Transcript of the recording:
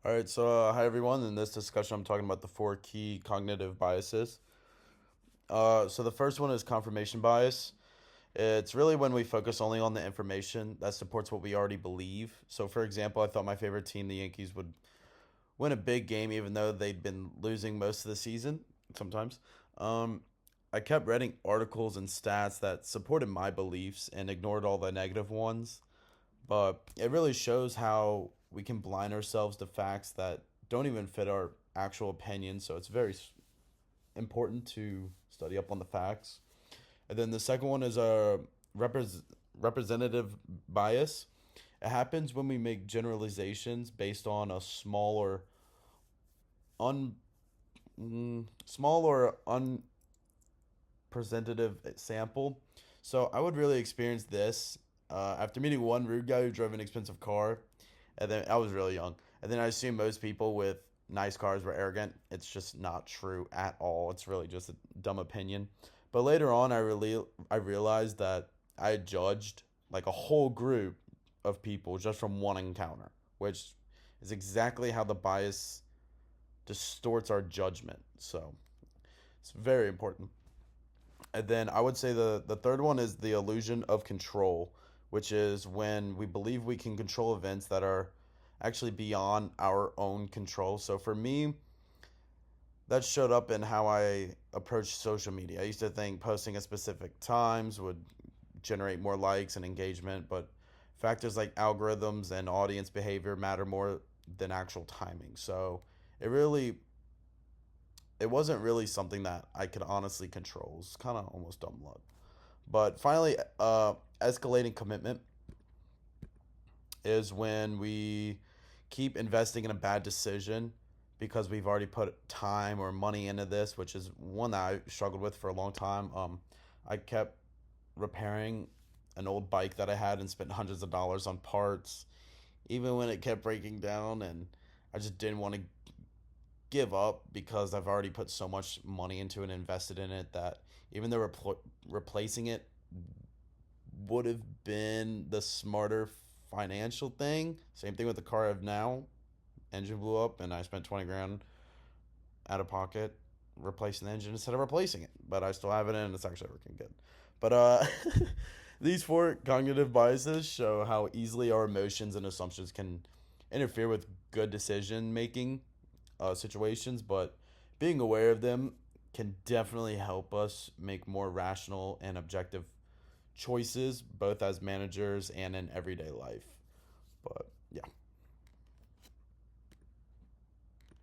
All right, so hi everyone. In this discussion, I'm talking about the four key cognitive biases. So the first one is confirmation bias. It's really when we focus only on the information that supports what we already believe. So, for example, I thought my favorite team, the Yankees, would win a big game even though they'd been losing most of the season. Sometimes, um, I kept reading articles and stats that supported my beliefs and ignored all the negative ones. But it really shows how we can blind ourselves to facts that don't even fit our actual opinion. So it's very important to study up on the facts. And then the second one is a representative bias. It happens when we make generalizations based on a un small or unpresentative sample. So I would really experience this after meeting one rude guy who drove an expensive car, and then I was really young, and then I assume most people with nice cars were arrogant. It's just not true at all. It's really just a dumb opinion. But later on, I realized that I had judged like a whole group of people just from one encounter, which is exactly how the bias distorts our judgment. So it's very important. And then I would say the third one is the illusion of control, which is when we believe we can control events that are actually beyond our own control. So for me, that showed up in how I approached social media. I used to think posting at specific times would generate more likes and engagement, but factors like algorithms and audience behavior matter more than actual timing. So it really it wasn't really something that I could honestly control. It's kind of almost dumb luck. But finally, escalating commitment is when we keep investing in a bad decision because we've already put time or money into this, which is one that I struggled with for a long time. I kept repairing an old bike that I had and spent hundreds of dollars on parts, even when it kept breaking down, and I just didn't want to give up because I've already put so much money into it and invested in it that even though replacing it would have been the smarter financial thing. Same thing with the car I have now. Engine blew up and I spent 20 grand out of pocket replacing the engine instead of replacing it. But I still have it and it's actually working good. But these four cognitive biases show how easily our emotions and assumptions can interfere with good decision making situations, but being aware of them can definitely help us make more rational and objective choices, both as managers and in everyday life. But